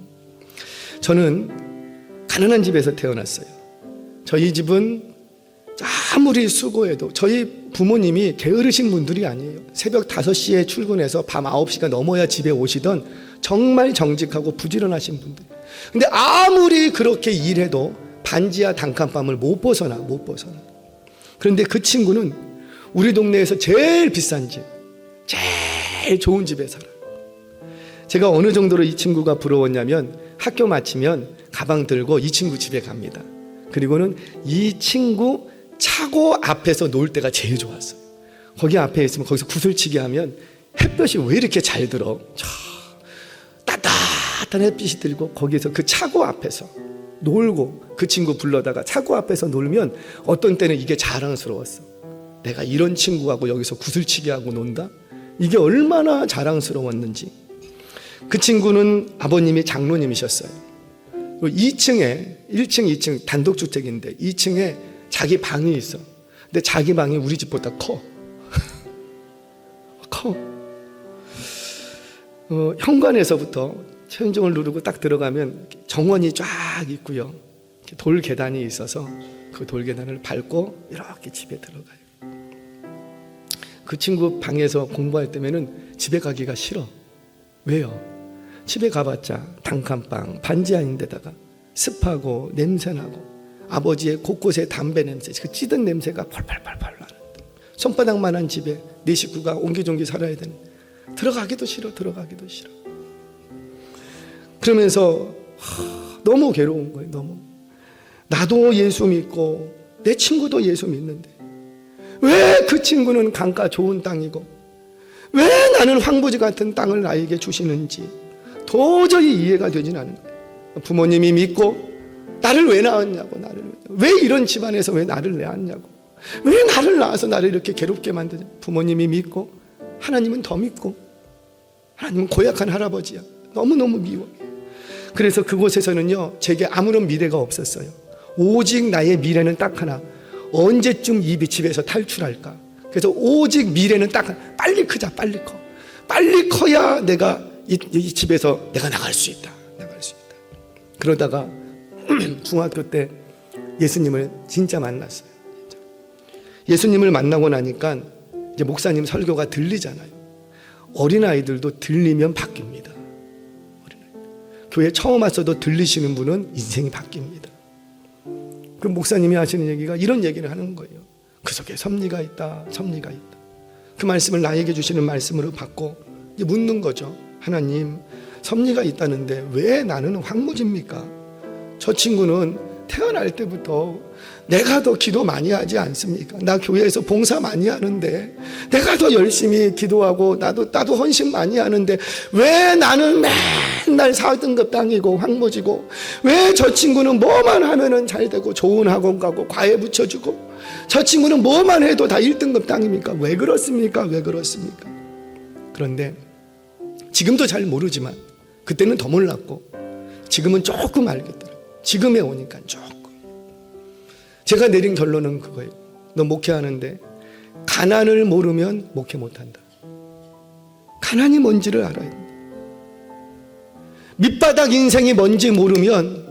저는 가난한 집에서 태어났어요. 저희 집은 아무리 수고해도 저희 부모님이 게으르신 분들이 아니에요. 새벽 5시에 출근해서 밤 9시가 넘어야 집에 오시던 정말 정직하고 부지런하신 분들. 근데 아무리 그렇게 일해도 반지하 단칸방을 못 벗어나. 그런데 그 친구는 우리 동네에서 제일 비싼 집, 제일 좋은 집에 살아. 제가 어느 정도로 이 친구가 부러웠냐면 학교 마치면 가방 들고 이 친구 집에 갑니다. 그리고는 이 친구 차고 앞에서 놀 때가 제일 좋았어요. 거기 앞에 있으면 거기서 구슬치기 하면 햇볕이 왜 이렇게 잘 들어? 따뜻한 햇빛이 들고 거기서 그 차고 앞에서 놀고, 그 친구 불러다가 차고 앞에서 놀면 어떤 때는 이게 자랑스러웠어. 내가 이런 친구하고 여기서 구슬치기 하고 논다? 이게 얼마나 자랑스러웠는지. 그 친구는 아버님이 장로님이셨어요. 2층에 1층 2층 단독주택인데 2층에 자기 방이 있어. 근데 자기 방이 우리 집보다 커. 현관에서부터 천정을 누르고 딱 들어가면 정원이 쫙 있고요. 돌 계단이 있어서 그 돌 계단을 밟고 이렇게 집에 들어가요. 그 친구 방에서 공부할 때면은 집에 가기가 싫어. 왜요? 집에 가봤자 단칸방, 반지하인데다가 습하고 냄새나고 아버지의 곳곳에 담배 냄새, 그 찌든 냄새가 펄펄펄펄 나는데 손바닥만한 집에 네 식구가 옹기종기 살아야 되는, 들어가기도 싫어. 그러면서 너무 괴로운 거예요. 너무. 나도 예수 믿고 내 친구도 예수 믿는데 왜 그 친구는 강가 좋은 땅이고 왜 나는 황부지 같은 땅을 나에게 주시는지 도저히 이해가 되진 않는 거예요. 부모님이 믿고 나를 왜 낳았냐고, 왜 이런 집안에서 왜 나를 낳았냐고, 왜 나를 낳아서 나를 이렇게 괴롭게 만드냐. 부모님이 믿고 하나님은 더 믿고, 하나님은 고약한 할아버지야. 너무너무 미워. 그래서 그곳에서는요, 제게 아무런 미래가 없었어요. 오직 나의 미래는 딱 하나. 언제쯤 이 집에서 탈출할까? 그래서 오직 미래는 딱 하나. 빨리 크자, 빨리 커. 빨리 커야 내가 이 집에서 내가 나갈 수 있다. 나갈 수 있다. 그러다가 중학교 때 예수님을 진짜 만났어요. 예수님을 만나고 나니까 이제 목사님 설교가 들리잖아요. 어린아이들도 들리면 바뀝니다. 교회 처음 왔어도 들리시는 분은 인생이 바뀝니다. 그 목사님이 하시는 얘기가 이런 얘기를 하는 거예요. 그 속에 섭리가 있다, 섭리가 있다. 그 말씀을 나에게 주시는 말씀으로 받고 이제 묻는 거죠. 하나님, 섭리가 있다는데 왜 나는 황무지입니까? 저 친구는 태어날 때부터 내가 더 기도 많이 하지 않습니까? 나 교회에서 봉사 많이 하는데 내가 더 열심히 기도하고 나도 헌신 많이 하는데 왜 나는 맨날 4등급 땅이고 황무지고, 왜 저 친구는 뭐만 하면은 잘 되고 좋은 학원 가고 과외 붙여주고, 저 친구는 뭐만 해도 다 1등급 땅입니까? 왜 그렇습니까? 왜 그렇습니까? 그런데 지금도 잘 모르지만 그때는 더 몰랐고 지금은 조금 알겠더라고요. 지금에 오니까 조금. 제가 내린 결론은 그거예요. 너 목회하는데 가난을 모르면 목회 못한다. 가난이 뭔지를 알아야 된다. 밑바닥 인생이 뭔지 모르면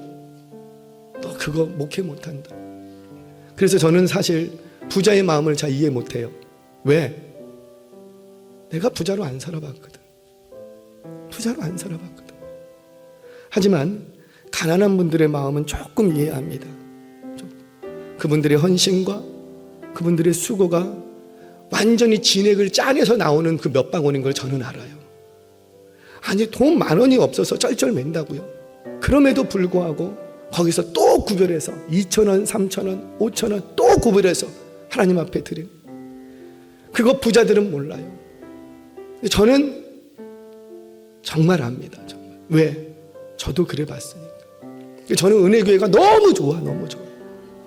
너 그거 목회 못한다. 그래서 저는 사실 부자의 마음을 잘 이해 못해요. 왜? 내가 부자로 안 살아봤거든. 부자로 안 살아봤거든. 하지만 가난한 분들의 마음은 조금 이해합니다. 그분들의 헌신과 그분들의 수고가 완전히 진액을 짜내서 나오는 그 몇 방울인 걸 저는 알아요. 아니, 돈 10,000원이 없어서 쩔쩔맨다고요. 그럼에도 불구하고 거기서 또 구별해서 2,000원, 3,000원, 5,000원 또 구별해서 하나님 앞에 드려요. 그거 부자들은 몰라요. 저는 정말 압니다. 정말. 왜? 저도 그래 봤으니까. 저는 은혜교회가 너무 좋아, 너무 좋아.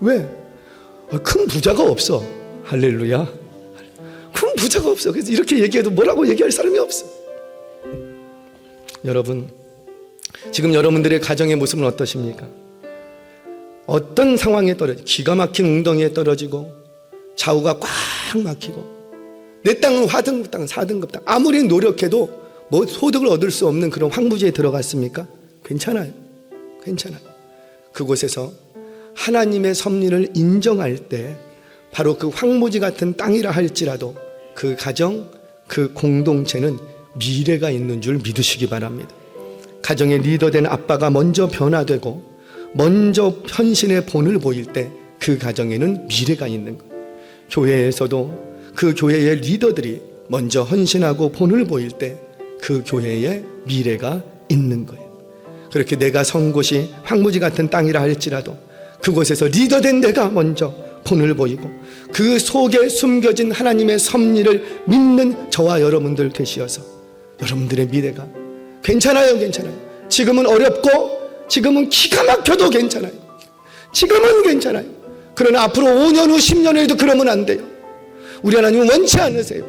왜? 큰 부자가 없어. 할렐루야. 큰 부자가 없어. 그래서 이렇게 얘기해도 뭐라고 얘기할 사람이 없어. 여러분, 지금 여러분들의 가정의 모습은 어떠십니까? 어떤 상황에 떨어지고, 기가 막힌 웅덩이에 떨어지고 좌우가 꽉 막히고, 내 땅은 화등급 땅, 4등급 땅, 아무리 노력해도 뭐 소득을 얻을 수 없는 그런 황무지에 들어갔습니까? 괜찮아요. 괜찮아요. 그곳에서 하나님의 섭리를 인정할 때 바로 그 황무지 같은 땅이라 할지라도 그 가정, 그 공동체는 미래가 있는 줄 믿으시기 바랍니다. 가정의 리더된 아빠가 먼저 변화되고 먼저 현신의 본을 보일 때 그 가정에는 미래가 있는 거예요. 교회에서도 그 교회의 리더들이 먼저 헌신하고 본을 보일 때 그 교회에 미래가 있는 거예요. 그렇게 내가 선 곳이 황무지 같은 땅이라 할지라도 그곳에서 리더된 내가 먼저 본을 보이고 그 속에 숨겨진 하나님의 섭리를 믿는 저와 여러분들 되시어서 여러분들의 미래가 괜찮아요. 괜찮아요. 지금은 어렵고 지금은 기가 막혀도 괜찮아요. 지금은 괜찮아요. 그러나 앞으로 5년 후 10년 후에도 그러면 안 돼요. 우리 하나님은 원치 않으세요.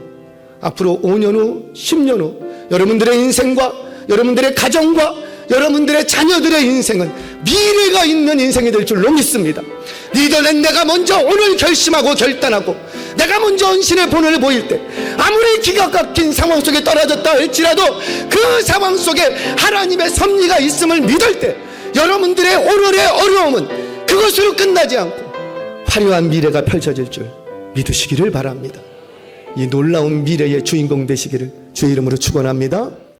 앞으로 5년 후 10년 후 여러분들의 인생과 여러분들의 가정과 여러분들의 자녀들의 인생은 미래가 있는 인생이 될 줄로 믿습니다. 리더는 내가 먼저 오늘 결심하고 결단하고 내가 먼저 헌신의 본을 보일 때 아무리 기가 막힌 상황 속에 떨어졌다 할지라도 그 상황 속에 하나님의 섭리가 있음을 믿을 때 여러분들의 오늘의 어려움은 그것으로 끝나지 않고 화려한 미래가 펼쳐질 줄 믿으시기를 바랍니다. 이 놀라운 미래의 주인공 되시기를 주의 이름으로 축원합니다.